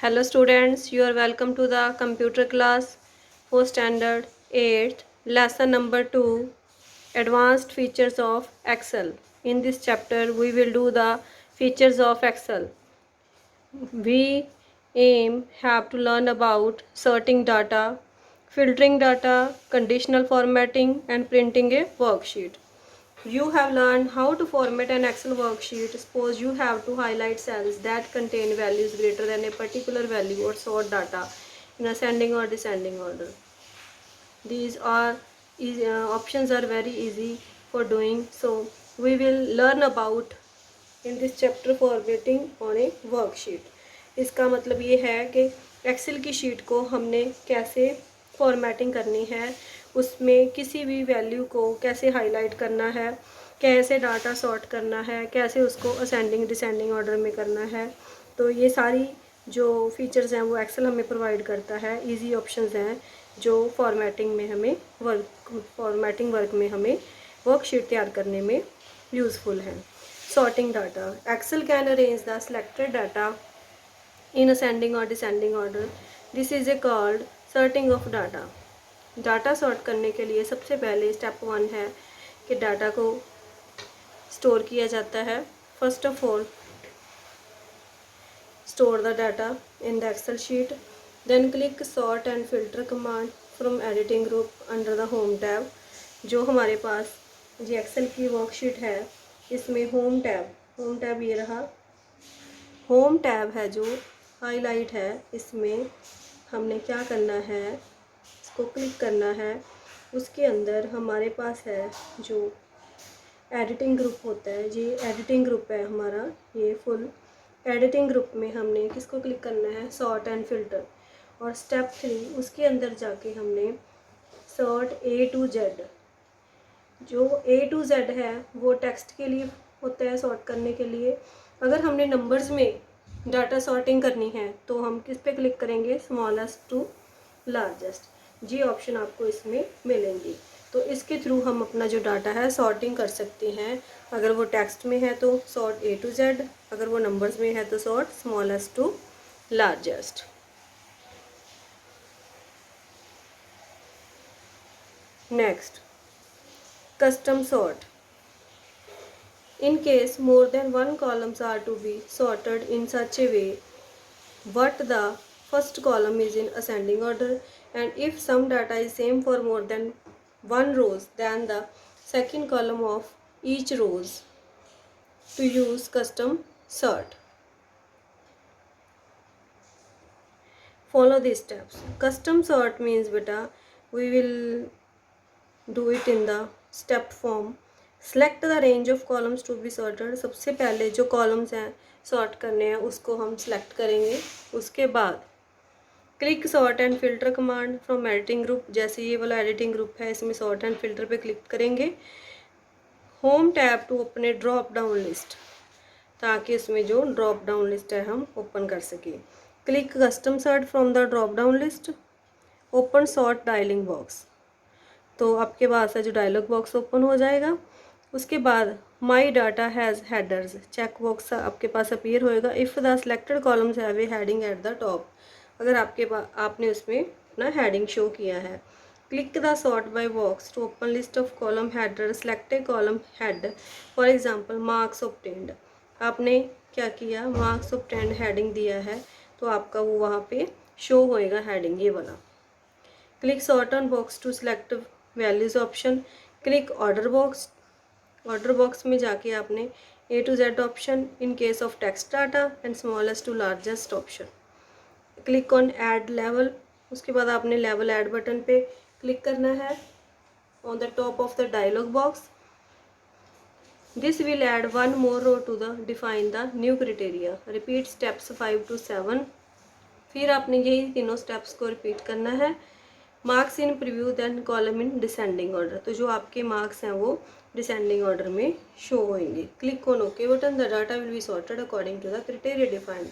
Hello students, you are welcome to the computer class for standard 8, lesson number 2, advanced features of Excel. In this chapter, we will do the features of Excel. We have to learn about sorting data, filtering data, conditional formatting and printing a worksheet. You have learned how to format an Excel worksheet. Suppose you have to highlight cells that contain values greater than a particular value or sort data in ascending or descending order. These are options are very easy for doing. So we will learn about in this chapter formatting on a worksheet. इसका मतलब ये है कि Excel की sheet को हमने कैसे formatting करनी है, उसमें किसी भी वैल्यू को कैसे हाईलाइट करना है, कैसे डाटा सॉर्ट करना है, कैसे उसको असेंडिंग डिसेंडिंग ऑर्डर में करना है। तो ये सारी जो फीचर्स हैं वो एक्सेल हमें प्रोवाइड करता है। इजी ऑप्शंस हैं जो फॉर्मेटिंग वर्क में हमें वर्कशीट तैयार करने में यूज़फुल हैं। Sorting data. Excel can arrange the selected data in ascending or descending order. This is called sorting of data. Data sort करने के लिए सबसे पहले स्टेप 1 है कि डाटा को स्टोर किया जाता है। First of all store the data in the Excel sheet. Then click sort and filter command from editing group under the home tab. जो हमारे पास ये एक्सेल की वर्कशीट है इसमें होम टैब ये रहा। होम टैब है जो हाईलाइट है, इसमें हमने क्या करना है, इसको क्लिक करना है। उसके अंदर हमारे पास है जो एडिटिंग ग्रुप होता है, ये एडिटिंग ग्रुप है हमारा, ये फुल एडिटिंग ग्रुप में हमने किसको क्लिक करना है, सॉर्ट एंड फिल्टर। और स्टेप 3 उसके अंदर जाके हमने सॉर्ट A to Z, जो A to Z है वो टेक्स्ट के लिए होता है सॉर्ट करने के लिए। अगर हमने नंबर्स में डाटा सॉर्टिंग करनी है तो हम किस पे क्लिक करेंगे, स्मॉलेस्ट टू लार्जेस्ट। जी ऑप्शन आपको इसमें मिलेंगी। तो इसके थ्रू हम अपना जो डाटा है सॉर्टिंग कर सकते हैं। अगर वो टेक्स्ट में है तो सॉर्ट A to Z, अगर वो नंबर्स में है तो sort smallest to largest. Next, custom sort. In case more than one columns are to be sorted in such a way what the first column is in ascending order, and if some data is same for more than one rows then the second column of each rows to use custom sort. Follow these steps. Custom sort means beta we will do it in the step form. Select the range of columns to be sorted. सबसे पहले जो columns हैं sort करने हैं उसको हम select करेंगे। उसके बाद click sort and filter command from editing group, जैसे ये वाला एडिटिंग ग्रुप है इसमें सॉर्ट एंड फिल्टर पे क्लिक करेंगे। Home tab to open a drop down list, ताकि इसमें जो ड्रॉप डाउन लिस्ट है हम ओपन कर सकें। Click custom sort from the drop down list, open sort dialogue box, तो आपके पास है जो डायलॉग बॉक्स ओपन हो जाएगा। उसके बाद my data has headers check box आपके पास अपीयर होएगा। If the selected columns have a heading at the top, अगर आपके पास आपने उसमें अपना हेडिंग शो किया है। Click the sort by box to open list of column header, select a column head, for example marks obtained. आपने क्या किया, मार्क्स ऑब्टेन्ड हेडिंग दिया है तो आपका वो वहाँ पे शो होएगा हेडिंग ये वाला। Click sort on box to select values option, click order box में जाके आपने A to Z option in case of text data and smallest to largest option. Click on add level, उसके बाद आपने level add button पे click करना है on the top of the dialogue box. This will add one more row to the define the new criteria. Repeat steps 5 to 7। फिर आपने यही तीनों स्टेप्स को रिपीट करना है। Marks in preview then column in descending order, तो जो आपके मार्क्स हैं वो डिसेंडिंग ऑर्डर में शो होंगे। Click on okay button, the data will be sorted according to the criteria defined.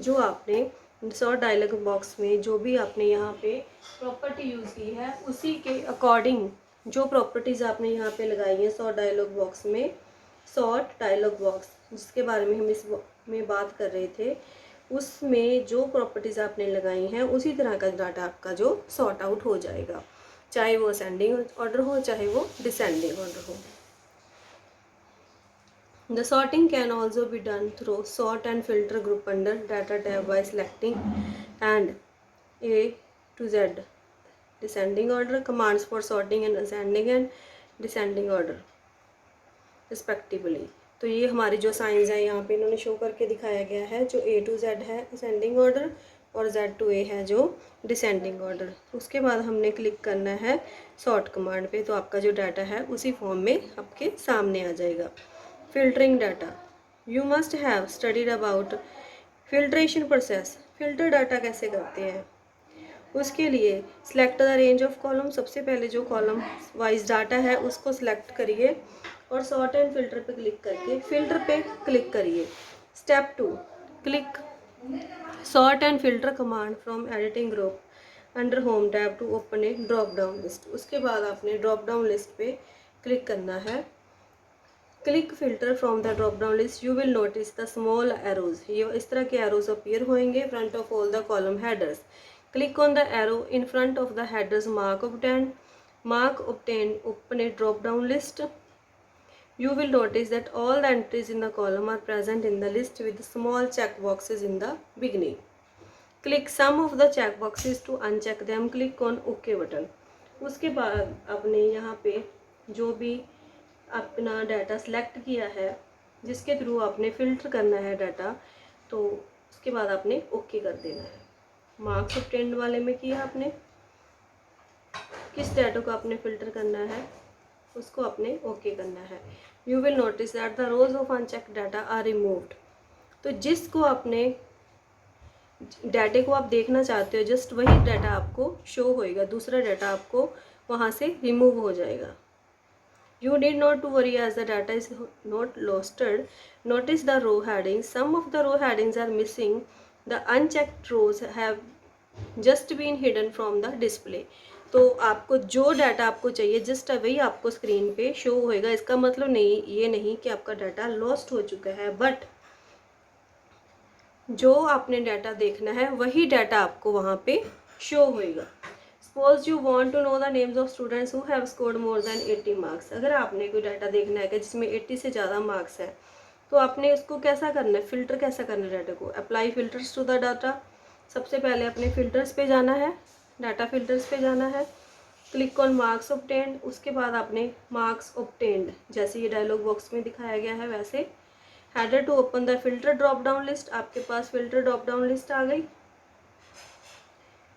जो आपने सॉर्ट डायलॉग बॉक्स में जो भी आपने यहाँ पे प्रॉपर्टी यूज़ की है उसी के अकॉर्डिंग जो प्रॉपर्टीज़ आपने यहाँ पे लगाई हैं सॉर्ट डायलॉग बॉक्स में, सॉर्ट डायलॉग बॉक्स जिसके बारे में हम इस में बात कर रहे थे, उसमें जो प्रॉपर्टीज़ आपने लगाई हैं उसी तरह का डाटा आपका जो सॉर्ट आउट हो जाएगा, चाहे वो असेंडिंग ऑर्डर हो चाहे वो डिसेंडिंग ऑर्डर हो। The sorting can also be done through sort and filter group under data tab by selecting and A to Z descending order commands for sorting and ascending and descending order respectively। तो ये हमारी जो science है यहाँ पे इन्होंने show करके दिखाया गया है, जो A to Z है असेंडिंग ऑर्डर और Z to A है जो डिसेंडिंग ऑर्डर। उसके बाद हमने क्लिक करना है सॉर्ट कमांड पे, तो आपका जो डाटा है उसी फॉर्म में आपके सामने आ जाएगा। Filtering data, you must have studied about filtration process. Filter data कैसे करते हैं उसके लिए select the range of column, सबसे पहले जो कॉलम वाइज डाटा है उसको सिलेक्ट करिए और सॉर्ट एंड फिल्टर पे क्लिक करके फिल्टर पे क्लिक करिए। Step 2, click sort and filter command from editing group under home tab to open a drop down list. उसके बाद आपने ड्रॉप डाउन लिस्ट पे क्लिक करना है। Click filter from the drop down list, you will notice the small arrows, ये इस तरह के एरोज अपीयर होंगे front of all the column headers. Click on the arrow in front of the headers mark obtained, open a drop down list. You will notice that all the entries in the column are present in the list with small check boxes in the beginning. Click some of the check boxes to uncheck them. Click on OK button. उसके बाद आपने यहाँ पे जो भी अपना data select किया है जिसके थ्रू आपने फ़िल्टर करना है डाटा, तो उसके बाद आपने ओके कर देना है। मार्क्स ऑब्टेन्ड वाले में किया आपने, किस डाटा को आपने फ़िल्टर करना है उसको आपने ओके करना है। You will notice that the rows of unchecked data are removed. तो जिसको आपने डाटे को आप देखना चाहते हो जस्ट वही डाटा आपको शो होएगा, दूसरा डाटा आपको वहाँ से रिमूव हो जाएगा। You need not to worry as the data is not losted. Notice the row headings. Some of the row headings are missing. The unchecked rows have just been hidden from the display. तो आपको जो data आपको चाहिए just वही आपको screen पे show होएगा। इसका मतलब नहीं ये नहीं कि आपका डाटा लॉस्ट हो चुका है, बट जो आपने डाटा देखना है वही डाटा आपको वहाँ पे शो होएगा। Suppose you want to know the names of students who have scored more than 80 marks. अगर आपने कोई डाटा देखना है कि जिसमें 80 से ज़्यादा मार्क्स है तो आपने उसको कैसा करना है, फ़िल्टर कैसा करना है डाटा को। Apply filters to the data, सबसे पहले अपने फिल्टर्स पे जाना है, डाटा फिल्टर्स पे जाना है। क्लिक ऑन मार्क्स ऑब्टेन्ड, उसके बाद आपने मार्क्स ऑब्टेन्ड जैसे ये डायलॉग बॉक्स में दिखाया गया है वैसे header to open the filter drop down list, आपके पास फिल्टर ड्रॉप डाउन लिस्ट आ गई।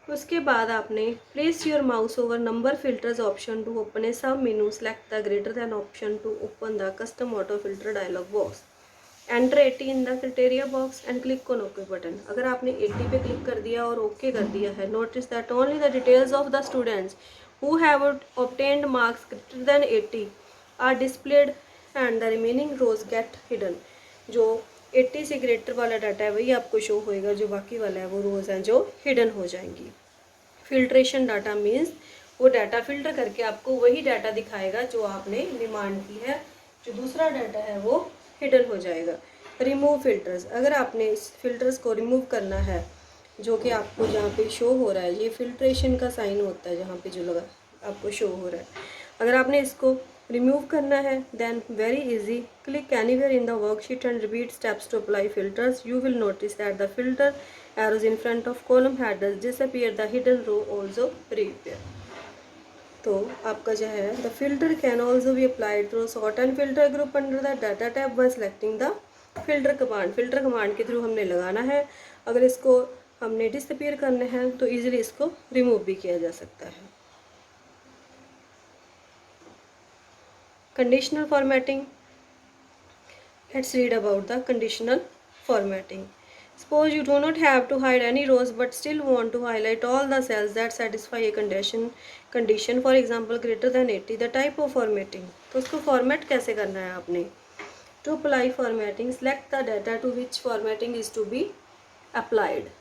उसके बाद आपने place your mouse over number filters option to open a sub menu, select the greater than option to open the custom auto filter dialog box, enter 80 in the criteria box and click on okay button. अगर आपने 80 पे click कर दिया और okay कर दिया है, notice that only the details of the students who have obtained marks greater than 80 are displayed and the remaining rows get hidden. जो 80 से ग्रेटर वाला डाटा है वही आपको शो होएगा, जो बाकी वाला है वो रोज़ हैं जो हिडन हो जाएंगी। फिल्ट्रेशन डाटा मीन्स वो डाटा फिल्टर करके आपको वही डाटा दिखाएगा जो आपने डिमांड की है, जो दूसरा डाटा है वो हिडन हो जाएगा। रिमूव फिल्टर्स, अगर आपने इस फिल्टर्स को रिमूव करना है जो कि आपको जहाँ पे शो हो रहा है, ये फिल्ट्रेशन का साइन होता है जहाँ पे जो लगा आपको शो हो रहा है, अगर आपने इसको रिमूव करना है then very easy, click anywhere in the worksheet and repeat steps to apply filters. You will notice that the filter arrows in front of column headers disappear, the hidden row also reappear. तो आपका जो है the filter can also be applied through sort and filter group under the data tab by selecting the filter command. Filter command के through हमने लगाना है, अगर इसको हमने डिसअपीयर करना है तो ईजिली इसको रिमूव भी किया जा सकता है। Conditional formatting. Let's read about the conditional formatting. Suppose you do not have to hide any rows but still want to highlight all the cells that satisfy a condition, for example greater than 80. The type of formatting, तो उसको format कैसे करना है आपने। To apply formatting, select the data to which formatting is to be applied.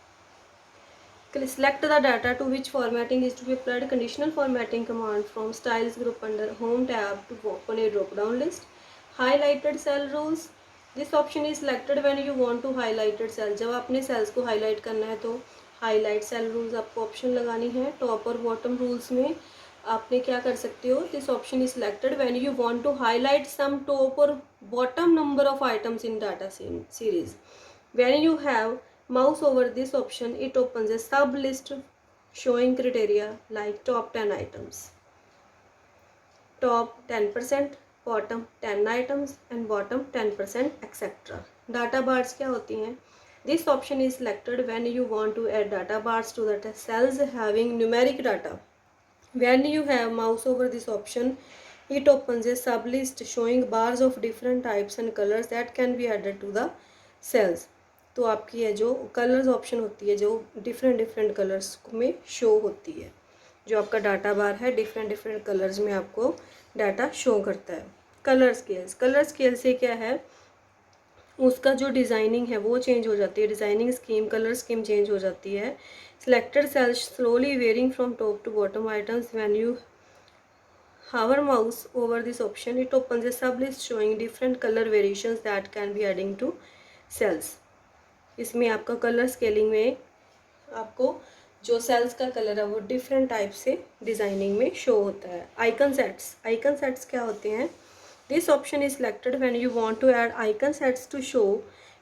Select the data to which formatting is to be applied. Conditional formatting command from styles group under home tab to open a drop down list. Highlighted cell rows this option is selected when you want to highlighted cell, जब आपने cells को highlight करना है तो highlight cell rules आपको option लगानी है। Top और बॉटम रूल्स में आपने क्या कर सकते हो, this option is selected when you want to highlight some top और bottom number of items in data series. When you have mouse over this option it opens a sub list showing criteria like top 10 items, top 10%, bottom 10 items and bottom 10% etc. Data bars क्या होती हैं? This option is selected when you want to add data bars to the cells having numeric data. When you have mouse over this option, it opens a sublist showing bars of different types and colors that can be added to the cells. तो आपकी ये जो colours option होती है जो different different colours में show होती है, जो आपका डाटा बार है डिफरेंट डिफरेंट कलर्स में आपको डाटा शो करता है। कलर स्केल से क्या है, उसका जो डिज़ाइनिंग है वो चेंज हो जाती है, designing scheme colour scheme change हो जाती है। Selected cells slowly varying from top to bottom items. When you hover mouse over this option it opens a sublist showing different color variations that can be adding to cells. इसमें आपका colour scaling में आपको जो sales का colour है वो different type से designing में शो होता है। आइकन सेट्स क्या होते हैं? This option is selected when you want to add icon sets to show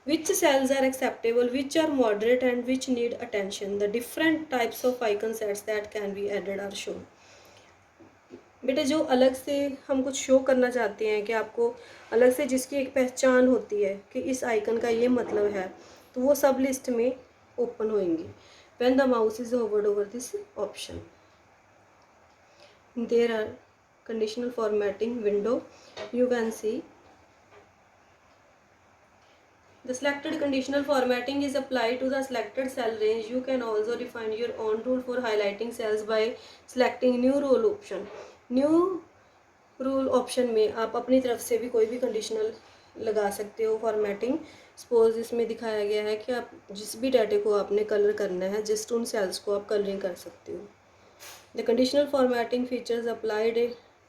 which cells are acceptable, which are moderate and which need attention. The different types of icon sets that can be added are shown. बेटे जो अलग से हम कुछ show करना चाहते हैं कि आपको अलग से जिसकी एक पहचान होती है कि इस आइकन का ये मतलब है, तो वो सब लिस्ट में ओपन होंगी when the mouse is hovered over this option. There are conditional formatting window, you can see the selected conditional formatting is applied to the selected cell range. You can also define your own rule for highlighting cells by selecting new rule option. New rule option में आप अपनी तरफ से भी कोई भी conditional लगा सकते हो फॉर्मेटिंग। सपोज इसमें दिखाया गया है कि आप जिस भी डाटे को आपने कलर करना है जस्ट उन सेल्स को आप कलरिंग कर सकते हो। The conditional formatting features applied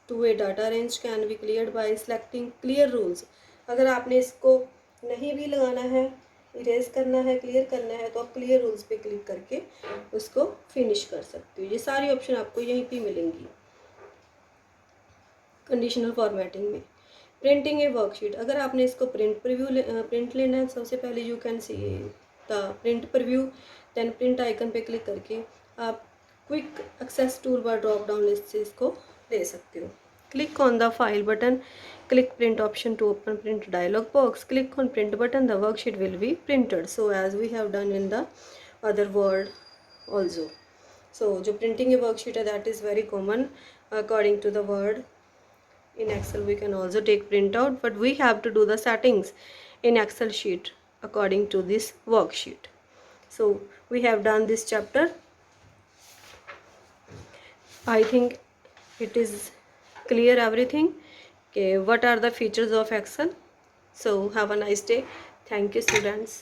to a data range can be cleared by selecting clear rules. अगर आपने इसको नहीं भी लगाना है, इरेज करना है, क्लियर करना है, तो आप क्लियर रूल्स पे क्लिक करके उसको फिनिश कर सकते हो। ये सारी ऑप्शन आपको यहीं पे मिलेंगी कंडीशनल फॉर्मेटिंग में। प्रिंटिंग ए वर्कशीट, अगर आपने इसको प्रिंट लेना है, सबसे पहले you can see the print preview, then print icon पे क्लिक करके आप quick access tool bar drop down list से इसको ले सकते हो। Click on the file button, click print option to open print dialog box, click on print button, the worksheet will be printed. So as we have done in the other word also. So जो printing a worksheet है that is very common according to the word. In Excel we can also take print out, but we have to do the settings in Excel sheet according to this worksheet. So we have done this chapter. I think it is clear everything. Okay, what are the features of Excel? So have a nice day. Thank you students.